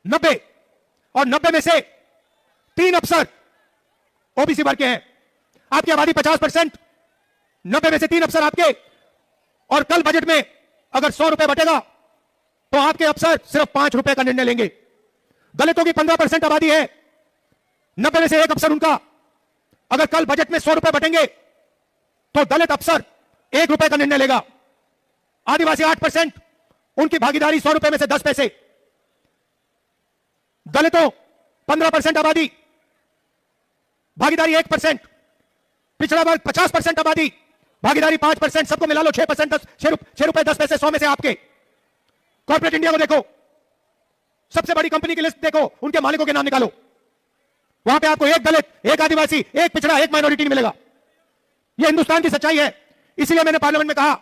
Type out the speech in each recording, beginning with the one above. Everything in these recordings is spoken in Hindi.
90 और 90 में से 3 अफसर ओबीसी वर्ग के हैं। आपकी आबादी 50%, 90 में से 3 अफसर आपके। और कल बजट में अगर 100 रुपए बटेगा तो आपके अफसर सिर्फ 5 रुपए का निर्णय लेंगे। दलितों की 15% आबादी है, 90 में से 1 अफसर उनका। अगर कल बजट में 100 रुपए बटेंगे तो दलित अफसर 1 रुपए का निर्णय लेगा। आदिवासी 8%, उनकी भागीदारी 100 रुपए में से 10 पैसे। दलितों 15% आबादी, भागीदारी 1%। पिछड़ा वर्ग 50% आबादी, भागीदारी 5%। सबको मिला लो 6%, 6 रुपए 10 पैसे 100 में से आपके। कॉर्पोरेट इंडिया को देखो, सबसे बड़ी कंपनी की लिस्ट देखो, उनके मालिकों के नाम निकालो। वहां पे आपको 1 दलित, 1 आदिवासी, 1 पिछड़ा, 1 माइनॉरिटी नहीं मिलेगा। यह हिंदुस्तान की सच्चाई है। इसीलिए मैंने पार्लियामेंट में कहा,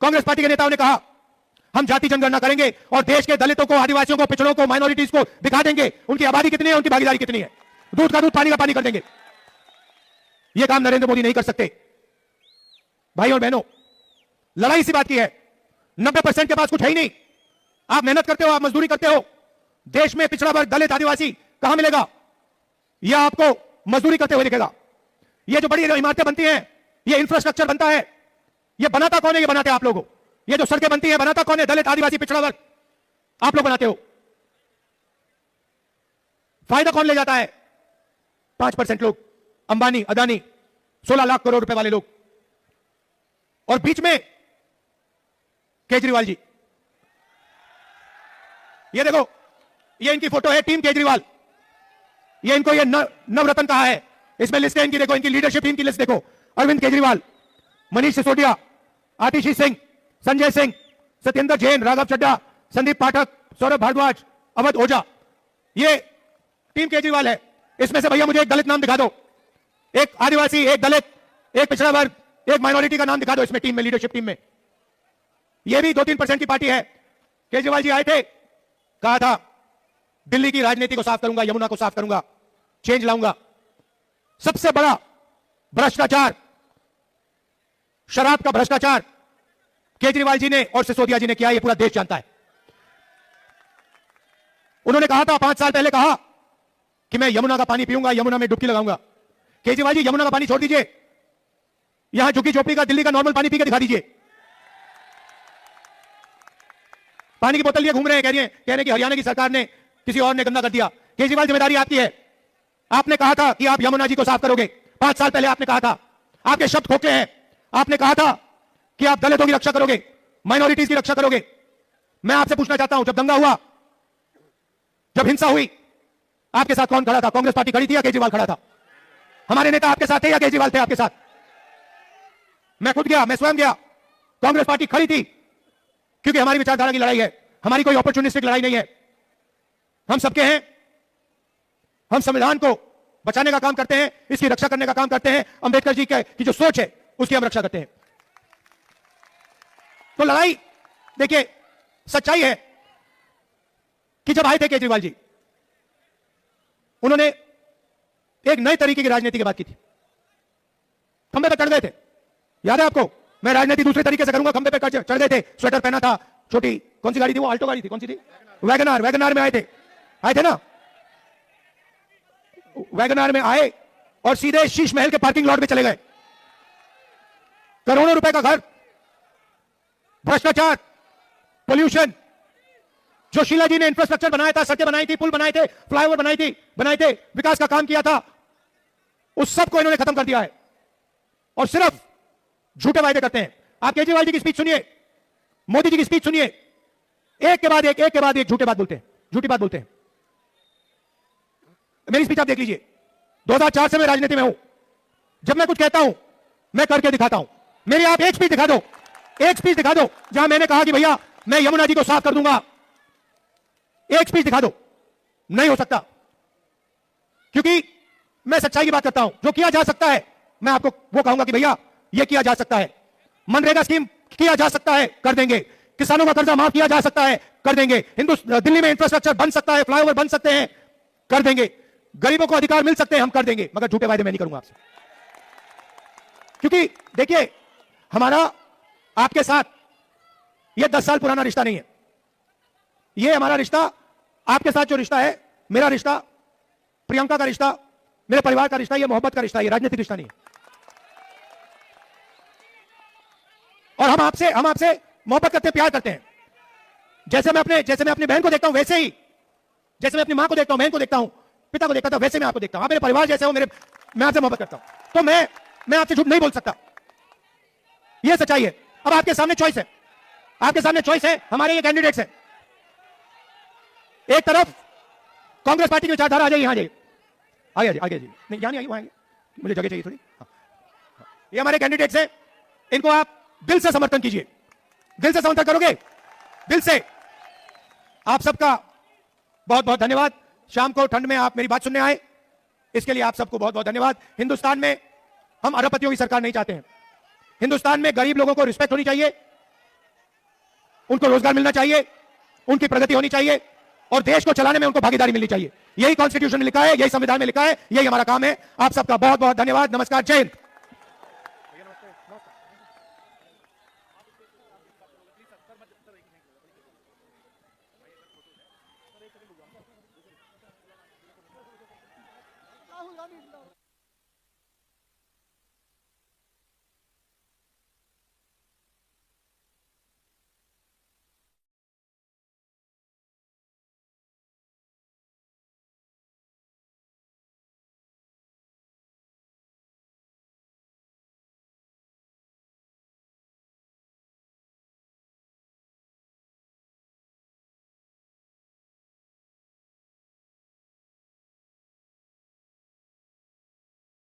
कांग्रेस पार्टी के नेताओं ने कहा, हम जाति जनगणना करेंगे और देश के दलितों को, आदिवासियों को, पिछड़ों को, माइनॉरिटीज को दिखा देंगे उनकी आबादी कितनी है, उनकी भागीदारी कितनी है। दूध का दूध, पानी का पानी कर देंगे। यह काम नरेंद्र मोदी नहीं कर सकते। भाई और बहनों, लड़ाई इसी बात की है। 90% के पास कुछ है ही नहीं। आप मेहनत करते हो, आप मजदूरी करते हो, देश में पिछड़ा वर्ग, दलित, आदिवासी कहां मिलेगा? यह आपको मजदूरी करते हुए दिखेगा। ये जो बड़ी इमारतें बनती हैं, ये इंफ्रास्ट्रक्चर बनता है, ये बनाता कौन है? ये बनाते आप लोगों। ये जो सड़कें बनती हैं, बनाता कौन है? दलित, आदिवासी, पिछड़ा वर्ग, आप लोग बनाते हो। फायदा कौन ले जाता है? 5% लोग, अंबानी, अदानी, 16 लाख करोड़ रुपए वाले लोग। और बीच में केजरीवाल जी। ये देखो, ये इनकी फोटो है, टीम केजरीवाल। ये इनको ये नवरत्न कहा है। इसमें लिस्ट है इनकी, देखो, इनकी लीडरशिप टीम की लिस्ट देखो। अरविंद केजरीवाल, मनीष सिसोदिया, आतिशी सिंह, संजय सिंह, सत्येंद्र जैन, राघव चड्ढा, संदीप पाठक, सौरभ भारद्वाज, अवध ओझा। ये टीम केजरीवाल है। इसमें से भैया मुझे एक दलित नाम दिखा दो, एक आदिवासी, एक दलित, एक पिछड़ा वर्ग, एक माइनॉरिटी का नाम दिखा दो इसमें, टीम में, लीडरशिप टीम में। यह भी 2-3% की पार्टी है। केजरीवाल जी आए थे, कहा था दिल्ली की राजनीति को साफ करूंगा, यमुना को साफ करूंगा, चेंज लाऊंगा। सबसे बड़ा भ्रष्टाचार, शराब का भ्रष्टाचार केजरीवाल जी ने और सिसोदिया जी ने किया, यह पूरा देश जानता है। उन्होंने कहा था 5 साल पहले, कहा कि मैं यमुना का पानी पीऊंगा, यमुना में डुबकी लगाऊंगा। केजरीवाल जी, यमुना का पानी छोड़ दीजिए, यहां झुग्गी झोपड़ी का दिल्ली का नॉर्मल पानी पी के दिखा दीजिए। पानी की बोतल लिए घूम रहे हैं, कह रहे हैं कि हरियाणा की सरकार ने, किसी और ने गंदा कर दिया। केजरीवाल, जिम्मेदारी आपकी है। आपने कहा था कि आप यमुना जी को साफ करोगे। 5 साल पहले आपने कहा था। आपके शब्द खोखले हैं। आपने कहा था कि आप दलितों की रक्षा करोगे, माइनॉरिटीज की रक्षा करोगे। मैं आपसे पूछना चाहता हूं, जब दंगा हुआ, जब हिंसा हुई, आपके साथ कौन खड़ा था? कांग्रेस पार्टी खड़ी थी या केजरीवाल खड़ा था? हमारे नेता आपके साथ थे या केजरीवाल थे आपके साथ? मैं खुद गया, मैं स्वयं गया। कांग्रेस पार्टी खड़ी थी, क्योंकि हमारी विचारधारा की लड़ाई है, हमारी कोई अपॉर्चुनिस्टिक लड़ाई नहीं है। हम सबके हैं। हम संविधान को बचाने का काम करते हैं, इसकी रक्षा करने का काम करते हैं। अंबेडकर जी की जो सोच है, उसकी हम रक्षा करते हैं। तो लड़ाई, देखिए, सच्चाई है कि जब आए थे केजरीवाल जी, उन्होंने एक नए तरीके की राजनीति की बात की थी। खंबे पे चढ़ गए थे, याद है आपको? मैं राजनीति दूसरे तरीके से करूंगा। खंबे पे चढ़ गए थे, स्वेटर पहना था, छोटी, कौन सी गाड़ी थी वो? आल्टो गाड़ी थी, कौन सी थी? वैगनार। वैगनार में आए थे ना? वैगनार में आए और सीधे शीश महल के पार्किंग लॉट में चले गए। करोड़ों रुपए का घर, भ्रष्टाचार, पोल्यूशन। जो शीला जी ने इंफ्रास्ट्रक्चर बनाया था, सड़कें बनाई थी, पुल बनाए थे, फ्लाईओवर बनाए थे, विकास का काम किया था, उस सब को इन्होंने खत्म कर दिया है। और सिर्फ झूठे वायदे करते हैं। आप केजरीवाल जी की स्पीच सुनिए, मोदी जी की स्पीच सुनिए, एक के बाद एक झूठी बात बोलते हैं। मेरी स्पीच आप देख लीजिए। 2004 से मैं राजनीति में हूं। जब मैं कुछ कहता हूं, मैं करके दिखाता हूं। मेरी आप एक स्पीच दिखा दो जहां मैंने कहा कि भैया मैं यमुना जी को साफ कर दूंगा। एक स्पीच दिखा दो। नहीं हो सकता, क्योंकि मैं सच्चाई की बात करता हूं। जो किया जा सकता है, मैं आपको वो कहूंगा कि भैया ये किया जा सकता है। मनरेगा स्कीम किया जा सकता है, कर देंगे। किसानों का कर्जा माफ किया जा सकता है, कर देंगे। दिल्ली में इंफ्रास्ट्रक्चर बन सकता है, फ्लाईओवर बन सकते हैं, कर देंगे। गरीबों को अधिकार मिल सकते हैं, हम कर देंगे। मगर झूठे वायदे मैं नहीं करूंगा आपसे, क्योंकि देखिए, हमारा आपके साथ ये 10 साल पुराना रिश्ता नहीं है। ये हमारा रिश्ता आपके साथ जो रिश्ता है, मेरा रिश्ता, प्रियंका का रिश्ता, मेरे परिवार का रिश्ता, ये मोहब्बत का रिश्ता, ये राजनीतिक रिश्ता नहीं है। और हम आपसे मोहब्बत करते हैं, प्यार करते हैं। जैसे मैं अपनी बहन को देखता हूं, वैसे ही जैसे मैं अपनी मां को देखता हूं, बहन को देखता हूं, पिता को देखता था, वैसे मैं आपको देखता हूं। आप मेरे परिवार जैसे हो, मैं आपसे मोहब्बत करता हूं। तो मैं आपसे झूठ नहीं बोल सकता, यह सच्चाई है। अब आपके सामने चॉइस है, हमारे ये कैंडिडेट्स हैं। एक तरफ कांग्रेस पार्टी की विचारधारा, आ जाइए, यहां जाइए, आगे जी, नहीं यहां नहीं आइए, वहां आइए, मुझे जगह चाहिए थोड़ी। ये हमारे कैंडिडेट्स हैं, इनको आप दिल से समर्थन कीजिए। दिल से समर्थन करोगे, दिल से। आप सबका बहुत बहुत धन्यवाद। शाम को ठंड में आप मेरी बात सुनने आए, इसके लिए आप सबको बहुत बहुत धन्यवाद। हिंदुस्तान में हम अरबपतियों की सरकार नहीं चाहते हैं। हिंदुस्तान में गरीब लोगों को रिस्पेक्ट होनी चाहिए, उनको रोजगार मिलना चाहिए, उनकी प्रगति होनी चाहिए, और देश को चलाने में उनको भागीदारी मिलनी चाहिए। यही कॉन्स्टिट्यूशन में लिखा है, यही संविधान में लिखा है, यही हमारा काम है। आप सबका बहुत बहुत धन्यवाद। नमस्कार, जय हिंद। राहुल गांधी